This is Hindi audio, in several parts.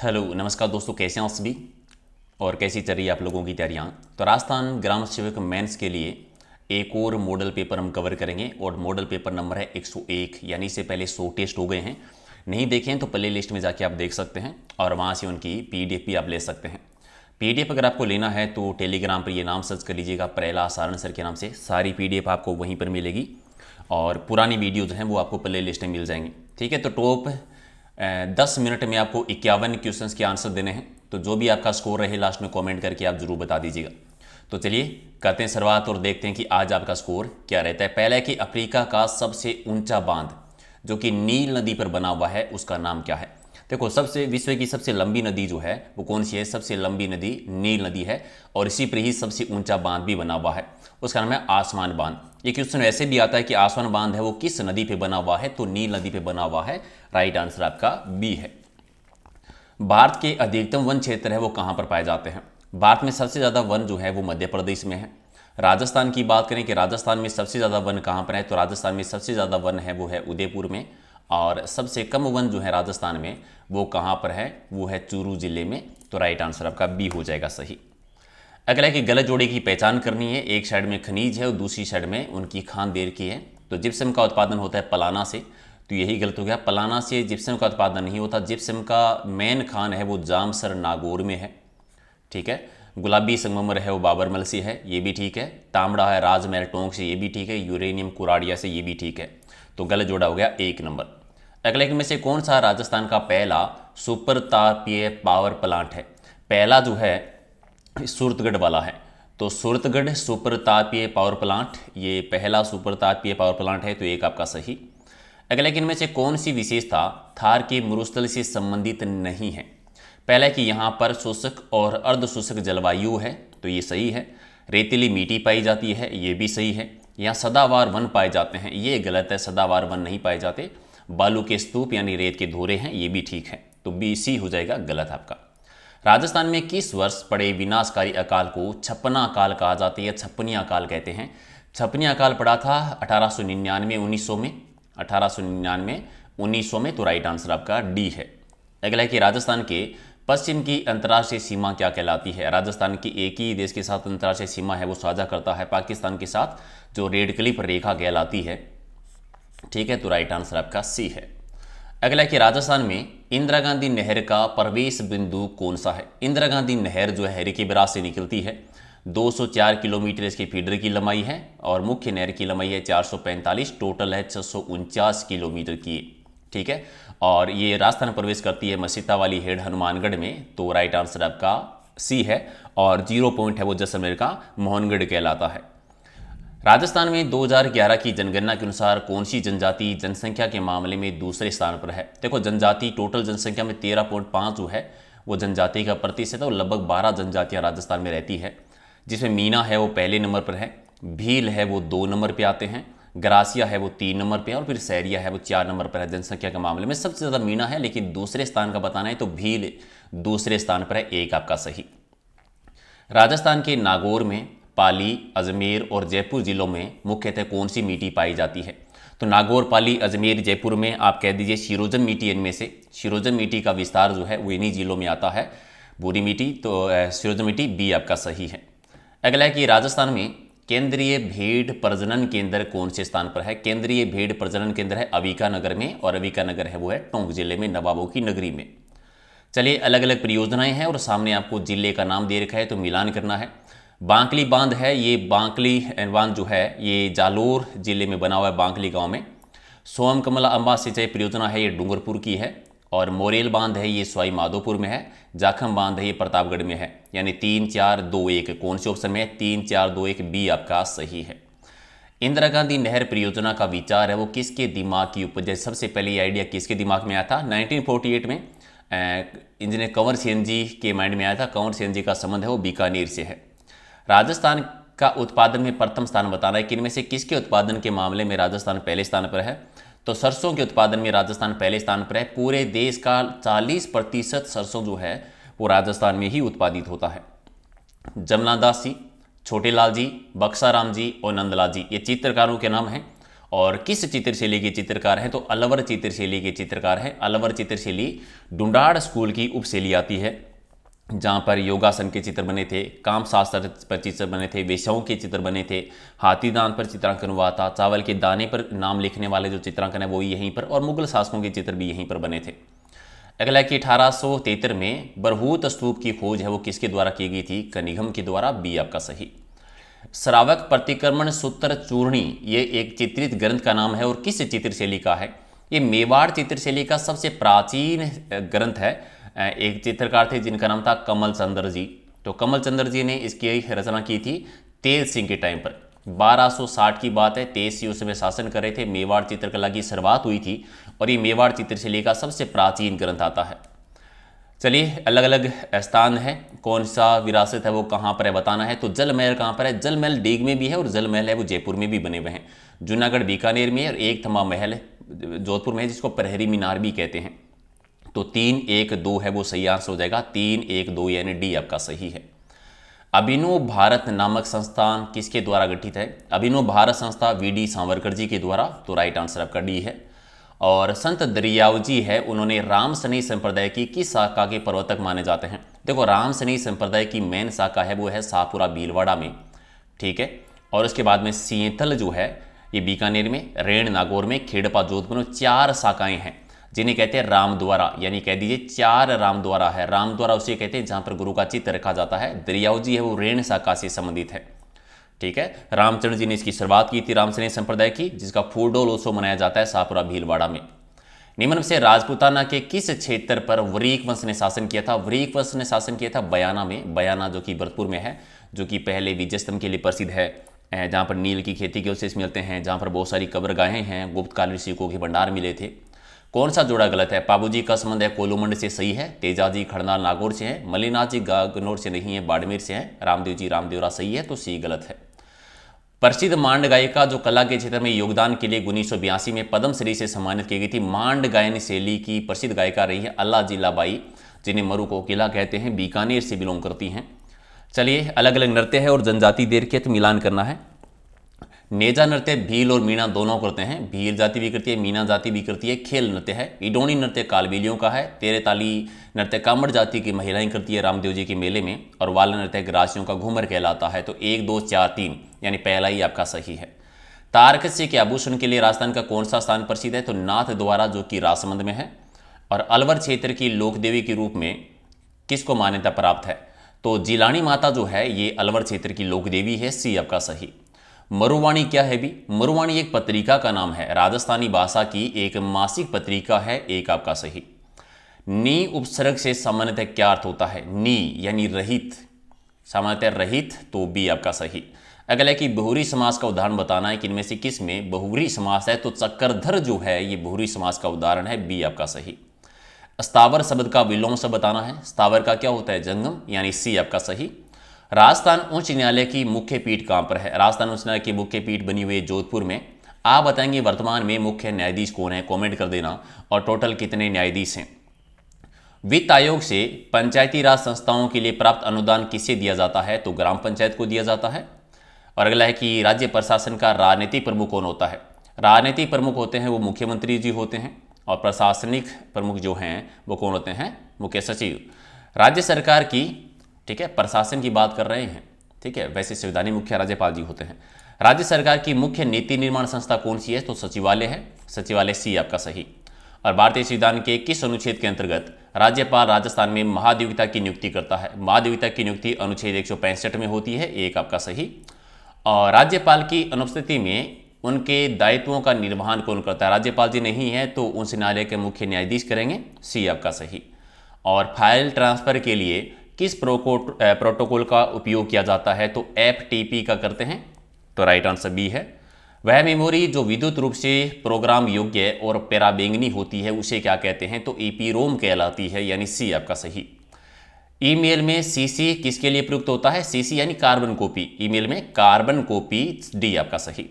हेलो नमस्कार दोस्तों, कैसे हैं आप सभी और कैसी चल रही है आप लोगों की तैयारियां। तो राजस्थान ग्राम सेवक मेंस के लिए एक और मॉडल पेपर हम कवर करेंगे और मॉडल पेपर नंबर है 101, यानी इससे पहले 100 टेस्ट हो गए हैं। नहीं देखें तो प्ले लिस्ट में जाके आप देख सकते हैं और वहाँ से उनकी पीडीएफ भी आप ले सकते हैं। पीडीएफ अगर आपको लेना है तो टेलीग्राम पर ये नाम सर्च कर लीजिएगा, प्रहलाद सारण सर के नाम से। सारी पीडीएफ आपको वहीं पर मिलेगी और पुरानी वीडियो जो हैं वो आपको प्ले लिस्ट में मिल जाएंगी। ठीक है, तो टॉप 10 मिनट में आपको 51 क्वेश्चंस के आंसर देने हैं। तो जो भी आपका स्कोर रहे लास्ट में कमेंट करके आप जरूर बता दीजिएगा। तो चलिए करते हैं शुरुआत और देखते हैं कि आज आपका स्कोर क्या रहता है। पहला है कि अफ्रीका का सबसे ऊंचा बांध जो कि नील नदी पर बना हुआ है उसका नाम क्या है। देखो, सबसे विश्व की सबसे लंबी नदी जो है वो कौन सी है? सबसे लंबी नदी नील नदी है और इसी पर ही सबसे ऊंचा बांध भी बना हुआ है, उसका नाम है आसमान बांध। ये क्वेश्चन ऐसे भी आता है कि आसमान बांध है वो किस नदी पे बना हुआ है, तो नील नदी पे बना हुआ है। राइट आंसर आपका बी है। भारत के अधिकतम वन क्षेत्र है वो कहां पर पाए जाते हैं? भारत में सबसे ज्यादा वन जो है वो मध्य प्रदेश में है। राजस्थान की बात करें कि राजस्थान में सबसे ज्यादा वन कहां पर है, तो राजस्थान में सबसे ज्यादा वन है वो है उदयपुर में। और सबसे कम वन जो है राजस्थान में वो कहां पर है, वो है चूरू जिले में। तो राइट आंसर आपका बी हो जाएगा सही। अगला है कि गलत जोड़े की पहचान करनी है। एक साइड में खनिज है और दूसरी साइड में उनकी खान देर की है। तो जिप्सम का उत्पादन होता है पलाना से, तो यही गलत हो गया। पलाना से जिप्सम का उत्पादन नहीं होता। जिप्सम का मेन खान है वो जामसर नागौर में है। ठीक है, गुलाबी संगमरमर है वो बाबरमल से है, ये भी ठीक है। तांबड़ा है राजमहल टोंक से, ये भी ठीक है। यूरेनियम कुराड़िया से, ये भी ठीक है। तो गलत जोड़ा हो गया 1 नंबर। अगले में से कौन सा राजस्थान का पहला सुपर तापीय पावर प्लांट है? पहला जो है सूरतगढ़ वाला है। तो सूरतगढ़ सुपर तापीय पावर प्लांट ये पहला सुपर तापीय पावर प्लांट है, तो एक आपका सही। अगले इनमें से कौन सी विशेषता थार के मरुस्थल से संबंधित नहीं है? पहला है कि यहाँ पर शुष्क और अर्ध शुष्क जलवायु है, तो ये सही है। रेतीली मिट्टी पाई जाती है, ये भी सही है। यहाँ सदावार वन पाए जाते हैं, ये गलत है, सदावार वन नहीं पाए जाते। बालू के स्तूप यानी रेत के धोरे हैं, ये भी ठीक है। तो बी सी हो जाएगा गलत आपका। राजस्थान में किस वर्ष पड़े विनाशकारी अकाल को छप्पना अकाल कहा जाता है या छप्पनी अकाल कहते हैं? छप्पनी अकाल पड़ा था 1899 1900 में, 1899 1900 में। तो राइट आंसर आपका डी है। अगला है कि राजस्थान के पश्चिम की अंतर्राष्ट्रीय सीमा क्या कहलाती है? राजस्थान की एक ही देश के साथ अंतर्राष्ट्रीय सीमा है वो साझा करता है पाकिस्तान के साथ, जो रेड क्लिफ रेखा कहलाती है। ठीक है, तो राइट आंसर आपका सी है। अगला है कि राजस्थान में इंदिरा गांधी नहर का प्रवेश बिंदु कौन सा है? इंदिरा गांधी नहर जो है हरिकी बराज से निकलती है। 204 किलोमीटर इसकी फीडर की लंबाई है और मुख्य नहर की लंबाई है 445, टोटल है 649 किलोमीटर की। ठीक है, और ये राजस्थान प्रवेश करती है मसीता वाली हेड हनुमानगढ़ में। तो राइट आंसर आपका सी है। और 0 पॉइंट है वो जैसलमेर का मोहनगढ़ कहलाता है। राजस्थान में 2011 की जनगणना के अनुसार कौन सी जनजाति जनसंख्या के मामले में दूसरे स्थान पर है? देखो, जनजाति टोटल जनसंख्या में 13.5 जो है वो जनजाति का प्रतिशत है और लगभग 12 जनजातियां राजस्थान में रहती है, जिसमें मीना है वो पहले नंबर पर है, भील है वो 2 नंबर पर आते हैं, ग्रासिया है वो 3 नंबर पर है और फिर सैरिया है वो 4 नंबर पर है। जनसंख्या के मामले में सबसे ज़्यादा मीना है, लेकिन दूसरे स्थान का बताना है तो भील दूसरे स्थान पर है, एक आपका सही। राजस्थान के नागौर में, पाली, अजमेर और जयपुर जिलों में मुख्यतः कौन सी मिट्टी पाई जाती है? तो नागौर, पाली, अजमेर, जयपुर में आप कह दीजिए शिरोजन मिट्टी। इनमें से शिरोजन मिट्टी का विस्तार जो है वो इन्हीं जिलों में आता है, भूरी मिट्टी। तो शिरोजन मिट्टी बी आपका सही है। अगला है कि राजस्थान में केंद्रीय भेड़ प्रजनन केंद्र कौन से स्थान पर है? केंद्रीय भेड़ प्रजनन केंद्र है अविका नगर में और अविका नगर है वो है टोंक जिले में, नवाबों की नगरी में। चलिए, अलग अलग परियोजनाएं हैं और सामने आपको जिले का नाम दे रखा है, तो मिलान करना है। बांकली बांध है, ये बांकली बांध जो है ये जालोर जिले में बना हुआ है, बांकली गांव में। सोम कमला अम्बा सिंचाई परियोजना है, ये डूंगरपुर की है। और मोरेल बांध है ये सवाई माधोपुर में है। जाखम बांध है ये प्रतापगढ़ में है। यानी 3 4 2 1 कौन से ऑप्शन में है? 3 4 2 1 बी आपका सही है। इंदिरा गांधी नहर परियोजना का विचार है वो किसके दिमाग की उपज है? सबसे पहले ये आइडिया किसके दिमाग में आया था? 1948 में इंजीनियर कंवर सेन जी के माइंड में आया था। कंवर सेन जी का संबंध है वो बीकानेर से है। राजस्थान का उत्पादन में प्रथम स्थान बताना है कि इनमें से किसके उत्पादन के मामले में राजस्थान पहले स्थान पर है? तो सरसों के उत्पादन में राजस्थान पहले स्थान पर है। पूरे देश का 40% सरसों जो है वो राजस्थान में ही उत्पादित होता है। जमनादास जी, छोटे लाल जी, बक्साराम जी और नंदलाल जी ये चित्रकारों के नाम हैं और किस चित्रशैली के चित्रकार हैं, तो अलवर चित्रशैली के चित्रकार हैं। अलवर चित्रशैली डुंडाड़ स्कूल की उपशैली आती है, जहाँ पर योगासन के चित्र बने थे, काम शास्त्र पर चित्र बने थे, वेश्याओं के चित्र बने थे, हाथी दांत पर चित्रांकन हुआ था, चावल के दाने पर नाम लिखने वाले जो चित्रांकन है वो यहीं पर, और मुगल शासकों के चित्र भी यहीं पर बने थे। अगला है कि 1873 में बरहूत स्तूप की खोज है वो किसके द्वारा की गई थी, कनिघम के द्वारा, बी आपका सही। श्रावक प्रतिक्रमण सूत्र चूर्णी ये एक चित्रित ग्रंथ का नाम है और किस चित्रशैली का है, ये मेवाड़ चित्रशैली का सबसे प्राचीन ग्रंथ है। एक चित्रकार थे जिनका नाम था कमल चंद्र जी, तो कमल चंद्र जी ने इसकी रचना की थी तेज सिंह के टाइम पर। 1260 की बात है, तेज सिंह उस समय शासन कर रहे थे, मेवाड़ चित्रकला की शुरुआत हुई थी और ये मेवाड़ चित्रशैली का सबसे प्राचीन ग्रंथ आता है। चलिए अलग अलग स्थान है, कौन सा विरासत है वो कहाँ पर है बताना है। तो जल महल कहाँ पर है, जल महल डीग में भी है और जल महल है वो जयपुर में भी बने हुए हैं। जूनागढ़ बीकानेर में है और एक थमा महल जोधपुर में है जिसको प्रहरी मीनार भी कहते हैं। तो 3, 1, 2 है वो सही आंसर हो जाएगा, 3, 1, 2 यानी डी आपका सही है। अभिनव भारत नामक संस्थान किसके द्वारा गठित है, अभिनव भारत संस्था वी.डी. सावरकर जी के द्वारा, तो राइट आंसर आपका डी है। और संत दरियावजी है उन्होंने राम सनेही संप्रदाय की किस शाखा के प्रवर्तक माने जाते हैं। देखो राम सनेही संप्रदाय की मेन शाखा है वो है शाहपुरा भीलवाड़ा में, ठीक है। और उसके बाद में सिंथल जो है ये बीकानेर में, रेण नागौर में, खेड़पा जोधपुर में, 4 शाखाएं हैं जिन्हें कहते हैं रामद्वारा, यानी कह दीजिए 4 रामद्वारा है। रामद्वारा उसे कहते हैं जहां पर गुरु का चित्र रखा जाता है। दरियावजी है वो रेण शाखा से संबंधित है, ठीक है। रामचंद्र जी ने इसकी शुरुआत की थी राम सनेही संप्रदाय की, जिसका फूलडोल उत्सव मनाया जाता है शाहपुरा भीलवाड़ा में। निम्न में से राजपूताना के किस क्षेत्र पर वरीक वंश ने शासन किया था, वरीक वंश ने शासन किया था बयाना में, बयाना जो कि भरतपुर में है, जो कि पहले विजय स्तंभ के लिए प्रसिद्ध है, जहाँ पर नील की खेती के अवशेष मिलते हैं, जहाँ पर बहुत सारी कब्रगाहें हैं, गुप्तकालीन सिक्कों के भंडार मिले थे। कौन सा जोड़ा गलत है, पाबूजी का संबंध है कोलूमंड से सही है, तेजाजी खड़नाल नागौर से हैं, मलिनाथ जी गागनौर से नहीं है, बाड़मेर से हैं, रामदेव जी रामदेवरा सही है, तो सी गलत है। प्रसिद्ध मांड गायिका जो कला के क्षेत्र में योगदान के लिए 1982 में पद्मश्री से सम्मानित की गई थी, मांड गायन शैली की प्रसिद्ध गायिका रही है अल्लाह जिलाबाई, जिन्हें मरु कोकिला कहते हैं, बीकानेर से बिलोंग करती हैं। चलिए अलग अलग नृत्य है और जनजाति देर के मिलान करना है। नेजा नृत्य भील और मीणा दोनों करते हैं, भील जाति भी करती है, मीणा जाति भी करती है। खेल नृत्य है, इडोनी नृत्य कालबेलियों का है। तेरे ताली नृत्य कामड़ जाति की महिलाएं करती है रामदेव जी के मेले में, और वाल नृत्य ग्रासियों का घूमर कहलाता है। तो 1, 2, 4, 3 यानी पहला ही आपका सही है। तारकस्य के आभूषण के लिए राजस्थान का कौन सा स्थान प्रसिद्ध है, तो नाथ द्वारा जो कि राजसमंद में है। और अलवर क्षेत्र की लोकदेवी के रूप में किसको मान्यता प्राप्त है, तो जिलानी माता जो है ये अलवर क्षेत्र की लोकदेवी है, सी आपका सही। मरुवाणी क्या है भी, मरुवाणी एक पत्रिका का नाम है, राजस्थानी भाषा की एक मासिक पत्रिका है, एक आपका सही। नी उपसर्ग से सामान्यतः क्या अर्थ होता है, नी यानी रहित, सामान्यतः रहित, तो बी आपका सही। अगला है कि बहुरी समास का उदाहरण बताना है कि इनमें से किस में बहुरी समास है, तो चक्रधर जो है ये बहुरी समास का उदाहरण है, बी आपका सही। स्थावर शब्द का विलोम शब्द बताना है, स्थावर का क्या होता है, जंगम, यानी सी आपका सही। राजस्थान उच्च न्यायालय की मुख्य पीठ कहां पर है, राजस्थान उच्च न्यायालय की मुख्य पीठ बनी हुई है जोधपुर में। आप बताएंगे वर्तमान में मुख्य न्यायाधीश कौन है, कमेंट कर देना, और टोटल कितने न्यायाधीश हैं। वित्त आयोग से पंचायती राज संस्थाओं के लिए प्राप्त अनुदान किसे दिया जाता है, तो ग्राम पंचायत को दिया जाता है। और अगला है कि राज्य प्रशासन का राजनीतिक प्रमुख कौन होता है, राजनीतिक प्रमुख होते हैं वो मुख्यमंत्री जी होते हैं, और प्रशासनिक प्रमुख जो हैं वो कौन होते हैं, मुख्य सचिव। राज्य सरकार की, ठीक है, प्रशासन की बात कर रहे हैं, ठीक है, वैसे संविधानिक मुख्य राज्यपाल जी होते हैं। राज्य सरकार की मुख्य नीति निर्माण संस्था कौन सी है, तो सचिवालय है, सचिवालय सी आपका सही। और भारतीय संविधान के किस अनुच्छेद के अंतर्गत राज्यपाल राजस्थान में महाधिवक्ता की नियुक्ति करता है, महाधिवक्ता की नियुक्ति अनुच्छेद 165 में होती है, एक आपका सही। और राज्यपाल की अनुपस्थिति में उनके दायित्वों का निर्वहन कौन करता है, राज्यपाल जी नहीं है तो उच्च न्यायालय के मुख्य न्यायाधीश करेंगे, सी आपका सही। और फाइल ट्रांसफर के लिए किस प्रोटोकॉल का उपयोग किया जाता है, तो FTP का करते हैं, तो राइट आंसर बी है। वह मेमोरी जो विद्युत रूप से प्रोग्राम योग्य और पैराबैंगनी होती है उसे क्या कहते हैं, तो EPROM कहलाती है, यानी सी आपका सही। ईमेल में CC किसके लिए प्रयुक्त होता है, CC यानी कार्बन कॉपी, ईमेल में कार्बन कॉपी, डी आपका सही।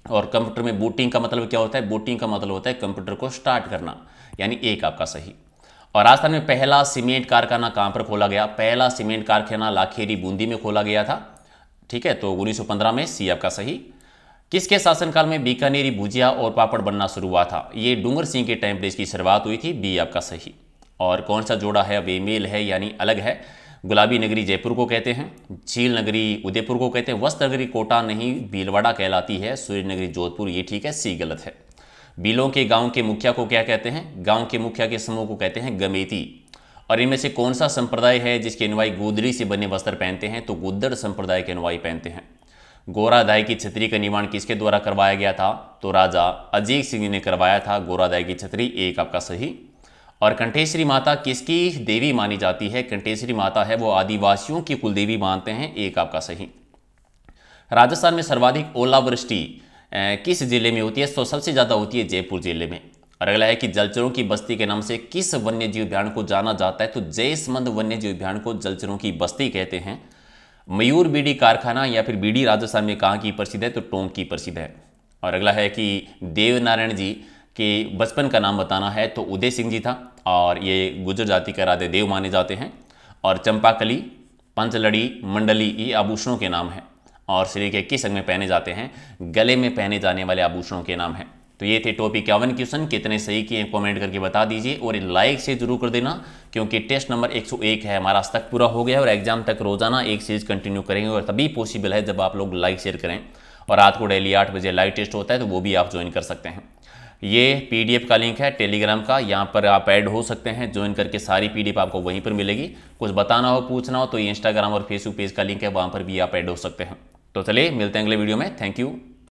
और कंप्यूटर में बूटिंग का मतलब क्या होता है, बूटिंग का मतलब होता है कंप्यूटर को स्टार्ट करना, यानी एक आपका सही। और राजस्थान में पहला सीमेंट कारखाना कहां पर खोला गया, पहला सीमेंट कारखाना लाखेरी बूंदी में खोला गया था, ठीक है, तो 1915 में, सी आपका सही। किसके शासनकाल में बीकानेरी भुजिया और पापड़ बनना शुरू हुआ था? ये डूंगर सिंह के टाइम पे इसकी शुरुआत हुई थी। बी आपका सही। और कौन सा जोड़ा है वे मेल है यानी अलग है? गुलाबी नगरी जयपुर को कहते हैं, झील नगरी उदयपुर को कहते हैं, वस्त्र नगरी कोटा नहीं भीलवाड़ा कहलाती है, सूर्य नगरी जोधपुर। ये ठीक है, सी गलत है। बीलों के गांव के मुखिया को क्या कहते हैं? गांव के मुखिया के समूह को कहते हैं गमेती। और इनमें से कौन सा संप्रदाय है जिसके अनुयायी गोदरी से बने वस्त्र पहनते हैं? तो गुद्दड़ संप्रदाय के अनुयायी पहनते हैं। गोरादाई की छतरी का निर्माण किसके द्वारा करवाया गया था? तो राजा अजीत सिंह ने करवाया था गोरादाई की छतरी। एक आपका सही। और कंठेश्वरी माता किसकी देवी मानी जाती है? कंठेश्वरी माता है वो आदिवासियों की कुलदेवी मानते हैं। एक आपका सही। राजस्थान में सर्वाधिक ओलावृष्टि किस जिले में होती है? तो सबसे ज़्यादा होती है जयपुर जिले में। और अगला है कि जलचरों की बस्ती के नाम से किस वन्यजीव अभ्यारण्य को जाना जाता है? तो जयसमंद वन्यजीव अभ्यारण्य को जलचरों की बस्ती कहते हैं। मयूर बीड़ी कारखाना या फिर बीड़ी राजस्थान में कहाँ की प्रसिद्ध है? तो टोंक की प्रसिद्ध है। और अगला है कि देवनारायण जी के बचपन का नाम बताना है, तो उदय सिंह जी था और ये गुर्जर जाति के राधे देव माने जाते हैं। और चंपाकली, पंचलड़ी, मंडली ये आभूषणों के नाम हैं और शरीर के किस अंग में पहने जाते हैं? गले में पहने जाने वाले आभूषणों के नाम हैं। तो ये थे टॉपिक 51 क्वेश्चन। कितने सही किए कमेंट करके बता दीजिए और लाइक से जरूर कर देना, क्योंकि टेस्ट नंबर 101 है हमारा आज तक पूरा हो गया और एग्जाम तक रोजाना एक सीरीज कंटिन्यू करेंगे और तभी पॉसिबल है जब आप लोग लाइक शेयर करें। और रात को डेली 8 बजे लाइव टेस्ट होता है, तो वो भी आप ज्वाइन कर सकते हैं। ये पीडीएफ का लिंक है टेलीग्राम का, यहाँ पर आप ऐड हो सकते हैं। ज्वाइन करके सारी पीडीएफ आपको वहीं पर मिलेगी। कुछ बताना हो, पूछना हो तो ये इंस्टाग्राम और फेसबुक पेज का लिंक है, वहाँ पर भी आप ऐड हो सकते हैं। तो चलिए मिलते हैं अगले वीडियो में। Thank you.